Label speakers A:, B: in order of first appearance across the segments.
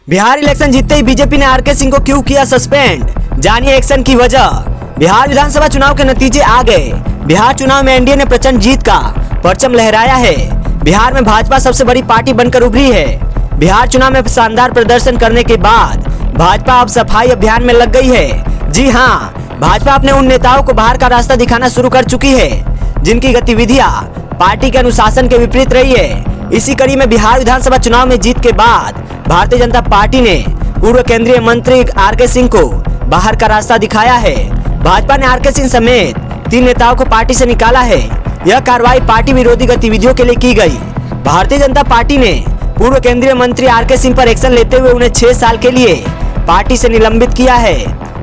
A: Bihar election जीतते ही BJP ने R K Singh को क्यों किया सस्पेंड, जानिए एक्शन की वजह। बिहार विधानसभा चुनाव के नतीजे आ गए। बिहार चुनाव में एनडीए ने प्रचंड जीत का परचम लहराया है। बिहार में भाजपा सबसे बड़ी पार्टी बनकर उभरी है। बिहार चुनाव में शानदार प्रदर्शन करने के बाद भाजपा अब सफाई अभियान में लग गई है। जी हाँ, भाजपा अपने उन नेताओं को बाहर का रास्ता दिखाना शुरू कर चुकी है जिनकी गतिविधियां पार्टी के अनुशासन के विपरीत रही है। इसी कड़ी में बिहार विधानसभा चुनाव में जीत के बाद भारतीय जनता पार्टी ने पूर्व केंद्रीय मंत्री आरके सिंह को बाहर का रास्ता दिखाया है। भाजपा ने आरके सिंह समेत 3 नेताओं को पार्टी से निकाला है। यह कार्रवाई पार्टी विरोधी गतिविधियों के लिए की गई। भारतीय जनता पार्टी ने पूर्व केंद्रीय मंत्री आरके सिंह पर एक्शन लेते हुए उन्हें 6 साल के लिए पार्टी से निलंबित किया है।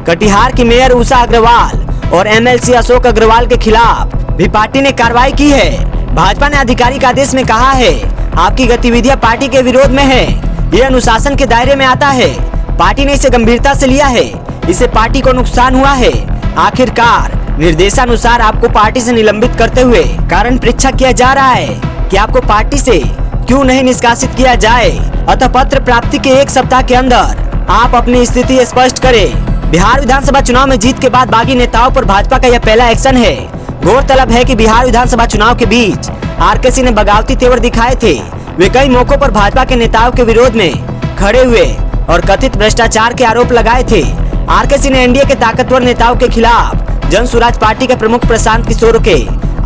A: कटिहार की मेयर उषा अग्रवाल और एमएलसी अशोक अग्रवाल के खिलाफ भी पार्टी ने कार्रवाई की है। भाजपा ने आधिकारिक आदेश में कहा है, आपकी गतिविधियां पार्टी के विरोध में है, ये अनुशासन के दायरे में आता है। पार्टी ने इसे गंभीरता से लिया है, इससे पार्टी को नुकसान हुआ है। आखिरकार निर्देशानुसार आपको पार्टी से निलंबित करते हुए कारण परीक्षा किया जा रहा है कि आपको पार्टी से क्यों नहीं निष्कासित किया जाए। अतः पत्र प्राप्ति के 1 सप्ताह के अंदर आप अपनी स्थिति स्पष्ट करें। बिहार विधानसभा चुनाव में जीत के बाद बागी नेताओं पर भाजपा का यह पहला एक्शन है। गौरतलब है कि बिहार विधानसभा चुनाव के बीच आरके सिंह ने बगावती तेवर दिखाए थे। वे कई मौकों पर भाजपा के नेताओं के विरोध में खड़े हुए और कथित भ्रष्टाचार के आरोप लगाए थे। आरके सिंह ने एनडीए के ताकतवर नेताओं के खिलाफ जन स्वराज पार्टी के प्रमुख प्रशांत किशोर के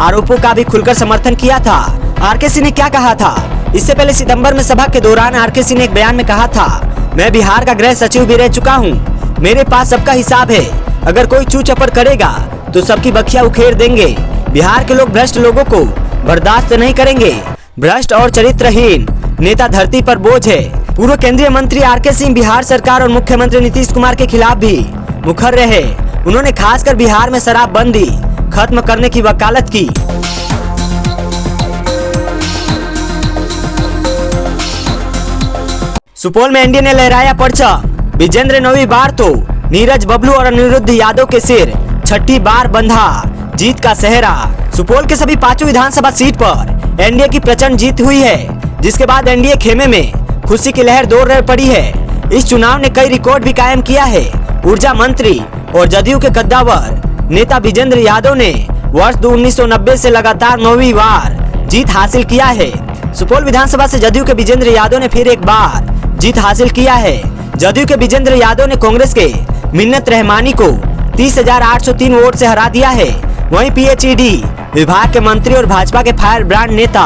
A: आरोपों का भी खुलकर समर्थन किया था। आरके सिंह ने क्या कहा था? इससे पहले सितंबर में सभा के दौरान आरके सिंह ने एक बयान में कहा था, मैं बिहार का गृह सचिव भी रह चुका हूँ, मेरे पास सबका हिसाब है, अगर कोई चू चपर करेगा तो सबकी बखिया उखेड़ देंगे। बिहार के लोग भ्रष्ट लोगों को बर्दाश्त नहीं करेंगे। भ्रष्ट और चरित्रहीन नेता धरती पर बोझ है। पूर्व केंद्रीय मंत्री आरके सिंह बिहार सरकार और मुख्यमंत्री नीतीश कुमार के खिलाफ भी मुखर रहे। उन्होंने खासकर बिहार में शराबबंदी खत्म करने की वकालत की। सुपौल में एनडीए ने लहराया परचम। विजेंद्र 9वीं बार तो नीरज बबलू और अनिरुद्ध यादव के सिर 6ठी बार बंधा जीत का सेहरा। सुपौल के सभी 5 विधानसभा सीट पर एनडीए की प्रचंड जीत हुई है, जिसके बाद एनडीए खेमे में खुशी की लहर दौड़ पड़ी है। इस चुनाव ने कई रिकॉर्ड भी कायम किया है। ऊर्जा मंत्री और जदयू के कद्दावर नेता विजेंद्र यादव ने वर्ष 1990 से लगातार 9वीं बार जीत हासिल किया है। सुपौल विधानसभा से जदयू के विजेंद्र यादव ने फिर एक बार जीत हासिल किया है। जदयू के विजेंद्र यादव ने कांग्रेस के मिन्नत रहमानी को 30,803 वोट से हरा दिया है। वहीं पीएचईडी विभाग के मंत्री और भाजपा के फायर ब्रांड नेता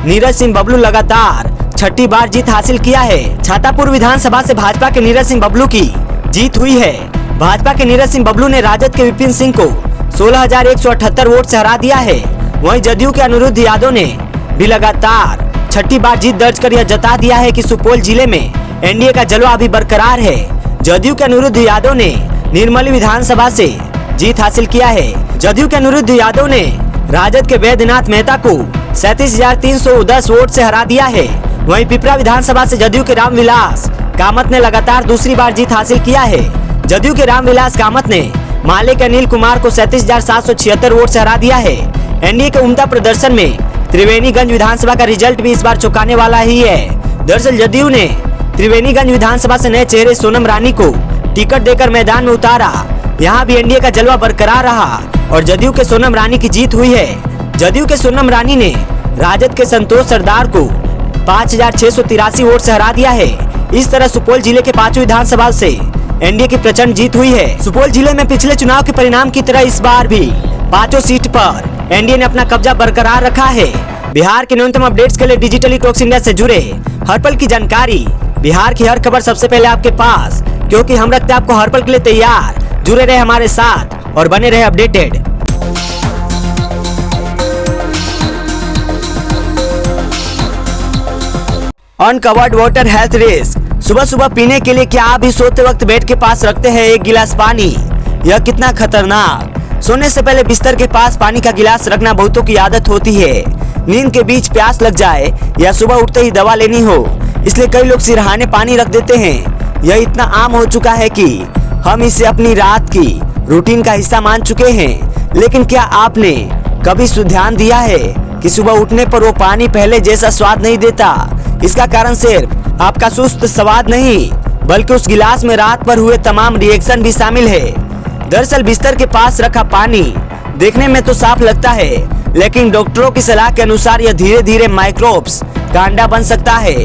A: नीरज सिंह बबलू लगातार 6ठी बार जीत हासिल किया है। छातापुर विधानसभा से भाजपा के नीरज सिंह बबलू की जीत हुई है। भाजपा के नीरज सिंह बबलू ने राजद के विपिन सिंह को 16,178 वोट से हरा दिया है। वहीं जदयू के अनिरुद्ध यादव ने भी लगातार 6ठी बार जीत दर्ज कर यह जता दिया है कि सुपौल जिले में एनडीए का जलवा अभी बरकरार है। जदयू के अनिरुद्ध यादव ने निर्मली विधानसभा से जीत हासिल किया है। जदयू के अनिरुद्ध यादव ने राजद के वैद्यनाथ मेहता को 37,310 वोट से हरा दिया है। वहीं पिपरा विधानसभा से जदयू के रामविलास कामत ने लगातार दूसरी बार जीत हासिल किया है। जदयू के रामविलास कामत ने माले के अनिल कुमार को 37,776 वोट से हरा दिया है। एनडीए के उम्दा प्रदर्शन में त्रिवेणीगंज विधानसभा का रिजल्ट भी इस बार चौंकाने वाला ही है। दरअसल जदयू ने त्रिवेणीगंज विधानसभा से नए चेहरे सोनम रानी को टिकट देकर मैदान में उतारा। यहाँ भी एनडीए का जलवा बरकरार रहा और जदयू के सोनम रानी की जीत हुई है। जदयू के सोनम रानी ने राजद के संतोष सरदार को 5,683 वोट से हरा दिया है। इस तरह सुपौल जिले के 5 विधानसभा से एनडीए की प्रचंड जीत हुई है। सुपौल जिले में पिछले चुनाव के परिणाम की तरह इस बार भी 5 सीट पर एनडीए ने अपना कब्जा बरकरार रखा है। बिहार के न्यूनतम अपडेट्स के लिए डिजिटली टॉक्स इंडिया से जुड़े हर पल की जानकारी, बिहार की हर खबर सबसे पहले आपके पास, क्योंकि हम रखते हैं आपको हर पल के लिए तैयार। जुड़े रहे हमारे साथ और बने रहे updated. Uncovered water health risk. सुबह सुबह पीने के लिए क्या आप भी सोते वक्त बेड के पास रखते हैं एक गिलास पानी? यह कितना खतरनाक। सोने से पहले बिस्तर के पास पानी का गिलास रखना बहुतों की आदत होती है। नींद के बीच प्यास लग जाए या सुबह उठते ही दवा लेनी हो, इसलिए कई लोग सिरहाने पानी रख देते हैं। यह इतना आम हो चुका है कि हम इसे अपनी रात की रूटीन का हिस्सा मान चुके हैं। लेकिन क्या आपने कभी ध्यान दिया है कि सुबह उठने पर वो पानी पहले जैसा स्वाद नहीं देता? इसका कारण सिर्फ आपका सुस्त स्वाद नहीं बल्कि उस गिलास में रात भर हुए तमाम रिएक्शन भी शामिल है। दरअसल बिस्तर के पास रखा पानी देखने में तो साफ लगता है, लेकिन डॉक्टरों की सलाह के अनुसार यह धीरे धीरे माइक्रोब्स का अंडा बन सकता है।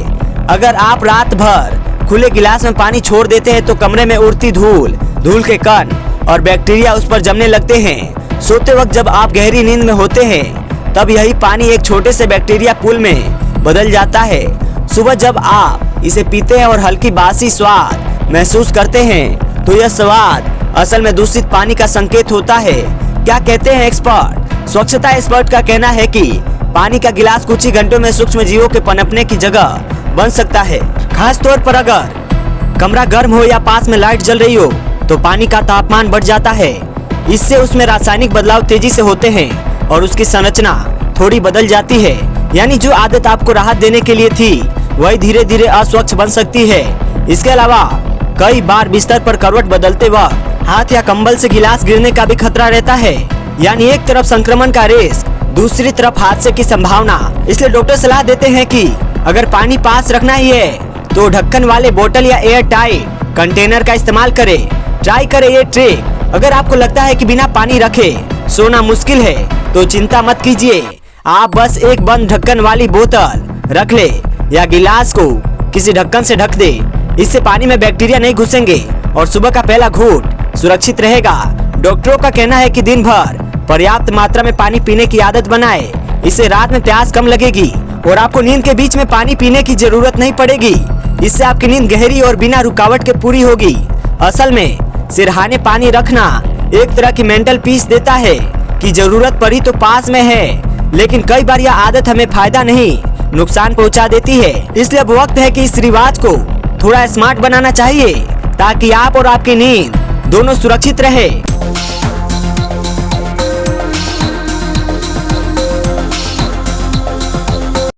A: अगर आप रात भर खुले गिलास में पानी छोड़ देते हैं तो कमरे में उड़ती धूल के कण और बैक्टीरिया उस पर जमने लगते हैं। सोते वक्त जब आप गहरी नींद में होते हैं तब यही पानी एक छोटे से बैक्टीरिया पूल में बदल जाता है। सुबह जब आप इसे पीते हैं और हल्की बासी स्वाद महसूस करते हैं तो यह स्वाद असल में दूषित पानी का संकेत होता है। क्या कहते हैं एक्सपर्ट? स्वच्छता एक्सपर्ट का कहना है कि पानी का गिलास कुछ ही घंटों में सूक्ष्म जीवों के पनपने की जगह बन सकता है। खास तौर पर अगर कमरा गर्म हो या पास में लाइट जल रही हो तो पानी का तापमान बढ़ जाता है। इससे उसमें रासायनिक बदलाव तेजी से होते हैं और उसकी संरचना थोड़ी बदल जाती है। यानी जो आदत आपको राहत देने के लिए थी वही धीरे धीरे अस्वच्छ बन सकती है। इसके अलावा कई बार बिस्तर पर करवट बदलते वक्त हाथ या कंबल से गिलास गिरने का भी खतरा रहता है। यानी एक तरफ संक्रमण का रिस्क, दूसरी तरफ हादसे की संभावना। इसलिए डॉक्टर सलाह देते हैं कि अगर पानी पास रखना ही है तो ढक्कन वाले बोतल या एयर टाइट कंटेनर का इस्तेमाल करें। ट्राई करें ये ट्रिक। अगर आपको लगता है कि बिना पानी रखे सोना मुश्किल है तो चिंता मत कीजिए। आप बस एक बंद ढक्कन वाली बोतल रख ले या गिलास को किसी ढक्कन से ढक दे। इससे पानी में बैक्टीरिया नहीं घुसेंगे और सुबह का पहला घूंट सुरक्षित रहेगा। डॉक्टरों का कहना है कि दिन भर पर्याप्त मात्रा में पानी पीने की आदत बनाए। इससे रात में प्यास कम लगेगी और आपको नींद के बीच में पानी पीने की जरूरत नहीं पड़ेगी। इससे आपकी नींद गहरी और बिना रुकावट के पूरी होगी। असल में सिरहाने पानी रखना एक तरह की मेंटल पीस देता है कि जरूरत पड़ी तो पास में है, लेकिन कई बार यह आदत हमें फायदा नहीं नुकसान पहुंचा देती है। इसलिए अब वक्त है कि इस रिवाज को थोड़ा स्मार्ट बनाना चाहिए ताकि आप और आपकी नींद दोनों सुरक्षित रहे।